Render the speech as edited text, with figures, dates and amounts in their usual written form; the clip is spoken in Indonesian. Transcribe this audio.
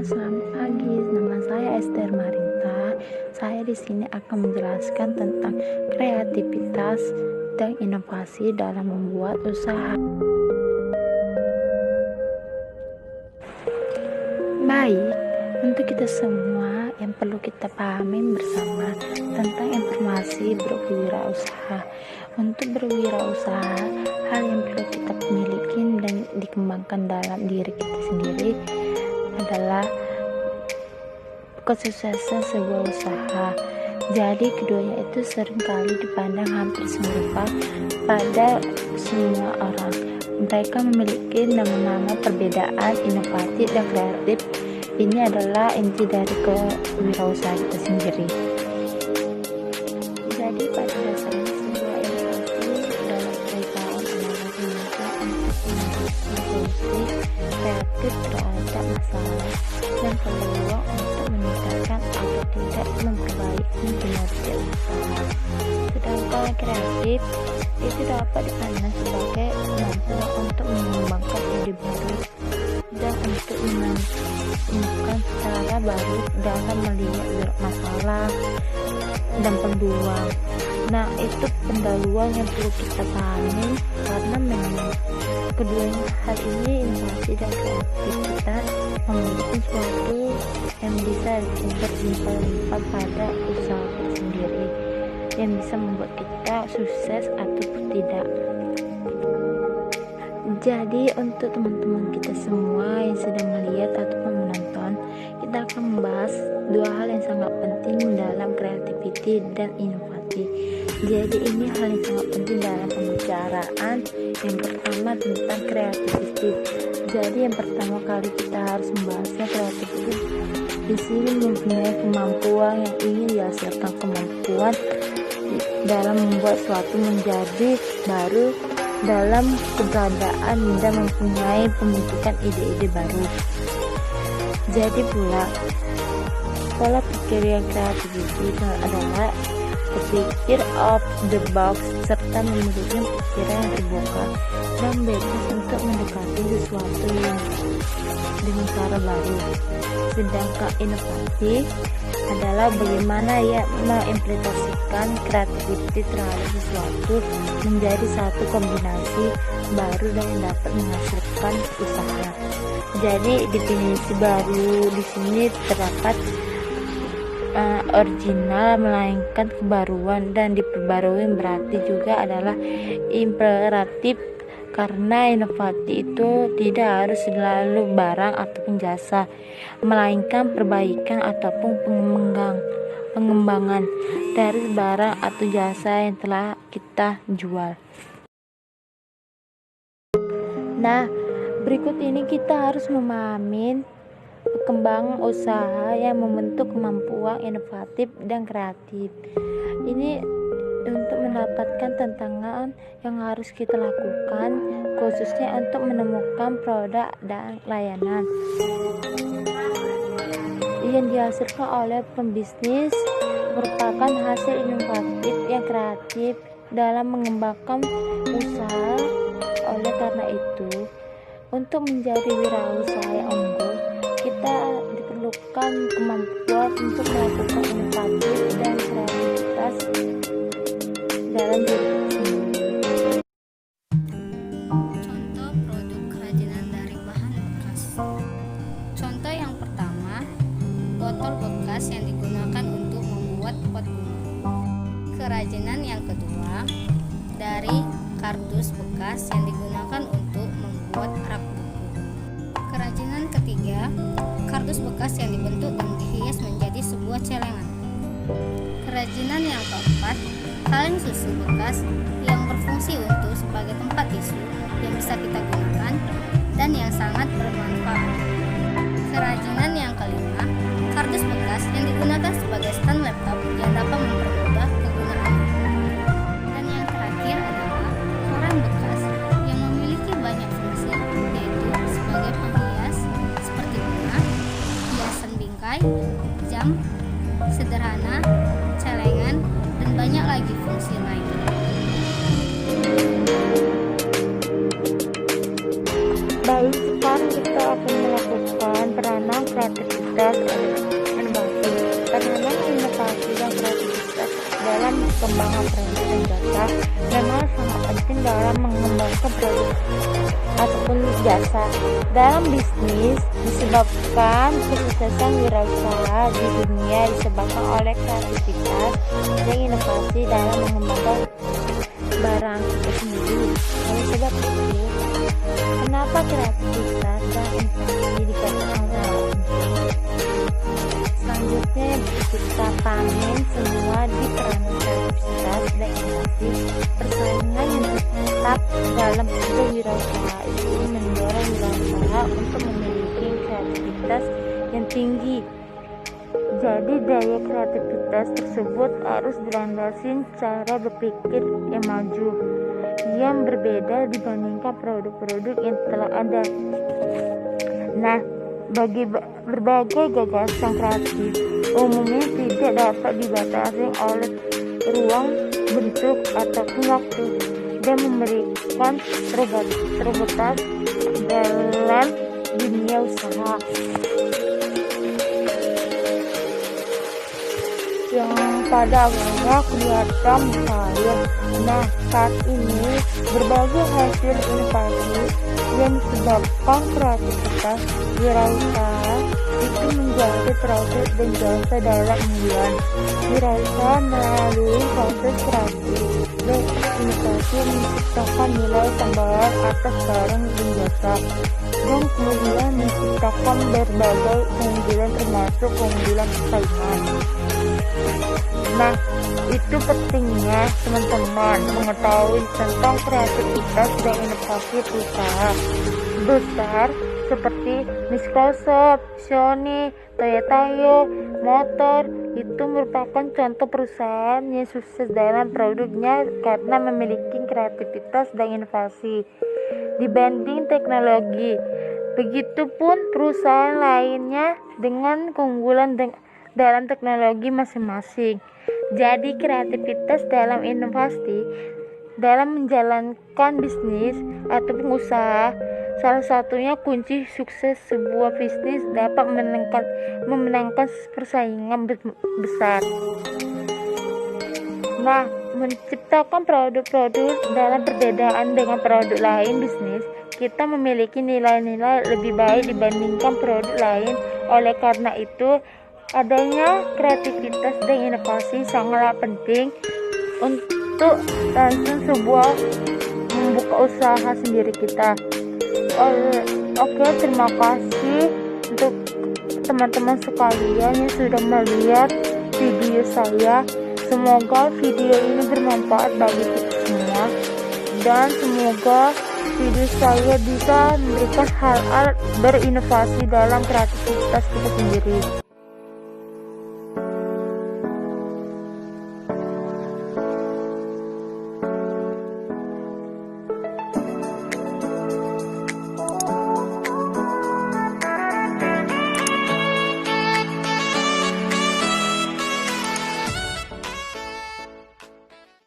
Selamat pagi. Nama saya Esther Marinta. Saya di sini akan menjelaskan tentang kreativitas dan inovasi dalam membuat usaha. Baik, untuk kita semua yang perlu kita pahami bersama tentang informasi berwirausaha. Untuk berwirausaha, hal yang perlu kita miliki dan dikembangkan dalam diri kita sendiri adalah kesuksesan sebuah usaha. Jadi keduanya itu seringkali dipandang hampir serupa pada semua orang. Mereka memiliki nama-nama perbedaan, inovatif dan kreatif. Ini adalah inti dari kewirausahaan itu sendiri. Jadi pada dasarnya sebuah inovasi dalam perusahaan adalah kemampuan untuk menentukan solusi kreatif terhadap masalah dan peluang untuk meningkatkan atau tidak memperbaiki kinerja usaha. Sedangkan kreatif itu dapat dipandang sebagai kemampuan untuk mengembangkan ide baru dan untuk menemukan cara baru dalam melihat masalah dan peluang. Nah, itu pendahuluan yang perlu kita pahami karena memang keduanya hal ini, inovasi dan kreativitas, memiliki sesuatu yang bisa berimplementasi pada usaha sendiri yang bisa membuat kita sukses atau tidak. Jadi untuk teman-teman kita semua yang sedang melihat ataupun menonton, kita akan membahas dua hal yang sangat penting dalam kreativiti dan inovasi. Jadi ini hal yang sangat penting dalam pembicaraan. Yang pertama tentang kreativiti. Jadi yang pertama kali kita harus membahasnya kreativiti. Di sini mempunyai kemampuan yang ingin dihasilkan, kemampuan dalam membuat sesuatu menjadi baru dalam keberadaan dan mempunyai pembentukan ide-ide baru. Jadi pula pola pikir yang kreatif itu adalah berpikir out the box serta memiliki pikiran yang terbuka dan bebas untuk mendekati sesuatu yang dengan cara baru. Sedangkan inovasi adalah bagaimana ia mengimplementasikan kreativitas terhadap sesuatu menjadi satu kombinasi baru dan dapat menghasilkan usaha. Jadi definisi baru di sini terdapat original melainkan kebaruan, dan diperbarui berarti juga adalah imperatif karena inovasi itu tidak harus selalu barang ataupun jasa, melainkan perbaikan ataupun pengembangan dari barang atau jasa yang telah kita jual. Nah, berikut ini kita harus memahami perkembangan usaha yang membentuk kemampuan inovatif dan kreatif. Ini untuk mendapatkan tantangan yang harus kita lakukan, khususnya untuk menemukan produk dan layanan yang dihasilkan oleh pembisnis merupakan hasil inovatif yang kreatif dalam mengembangkan usaha. Oleh karena itu, untuk menjadi wirausaha yang unggul, kita diperlukan kemampuan untuk melakukan inovasi dan kreativitas dalam diri sendiri. Contoh produk kerajinan dari bahan bekas. Contoh yang pertama, botol bekas yang digunakan untuk membuat pot bunga. Kerajinan yang kedua, dari kardus bekas yang digunakan untuk membuat rak buku. Kerajinan ketiga, kardus bekas yang dibentuk dan dihias menjadi sebuah celengan. Kerajinan yang keempat, kaleng susu bekas yang berfungsi untuk sebagai tempat tisu yang bisa kita gunakan dan yang sangat bermanfaat. Kerajinan yang kelima, kardus bekas yang digunakan sebagai stand laptop yang dapat mempermudah kegunaannya. Dan yang terakhir adalah koran bekas yang memiliki banyak fungsi, yaitu sebagai penghias seperti bunga, hiasan bingkai, jam sederhana, celengan, dan banyak lagi fungsi lain. Baik, sekarang kita akan melakukan peranan kreatif dalam pengembangan produk dan jasa memang sangat penting dalam mengembangkan produk ataupun jasa dalam bisnis. Disebabkan kesuksesan wirausaha di dunia disebabkan oleh kreativitas dan inovasi dalam mengembangkan barang itu sendiri. Oleh sebab itu, kenapa kreativitas dan inovasi dikatakan sangat penting? Selanjutnya kita panen semua di peranan kreativitas dan inovasi. Persaingan yang tetap dalam kewirausahaan itu mendorong wirausaha untuk memiliki kreativitas yang tinggi. Jadi daya kreativitas tersebut harus dilandasi cara berpikir yang maju, yang berbeda dibandingkan produk-produk yang telah ada. Nah, bagi berbagai gagasan kreatif umumnya tidak dapat dibatasi oleh ruang, bentuk, ataupun waktu, dan memberikan terbatas dalam dunia usaha. Yang pada awalnya kelihatan mustahil. Nah, saat ini berbagai hasil inovasi yang disebabkan kreativitas wirausaha itu menjadi produk dan jasa dalam unggulan. Wirausaha melalui proses kreatif dan inovasi menciptakan nilai tambahan atas barang dan jasa, dan kemudian menciptakan berbagai keunggulan termasuk keunggulan persaingan. Nah, itu pentingnya teman-teman mengetahui tentang kreativitas dan inovasi perusahaan besar seperti Microsoft, Sony, Toyota Motor. Itu merupakan contoh perusahaan yang sukses dalam produknya karena memiliki kreativitas dan inovasi dibanding teknologi. Begitupun perusahaan lainnya dengan keunggulan dalam teknologi masing-masing. Jadi kreativitas dalam inovasi dalam menjalankan bisnis ataupun usaha salah satunya kunci sukses sebuah bisnis dapat memenangkan persaingan besar. Nah, menciptakan produk-produk dalam perbedaan dengan produk lain bisnis, kita memiliki nilai-nilai lebih baik dibandingkan produk lain. Oleh karena itu, adanya kreativitas dan inovasi sangatlah penting untuk langsung sebuah membuka usaha sendiri kita. Oke, terima kasih untuk teman-teman sekalian yang sudah melihat video saya. Semoga video ini bermanfaat bagi kita semua, dan semoga video saya bisa memberikan hal-hal berinovasi dalam kreativitas kita sendiri.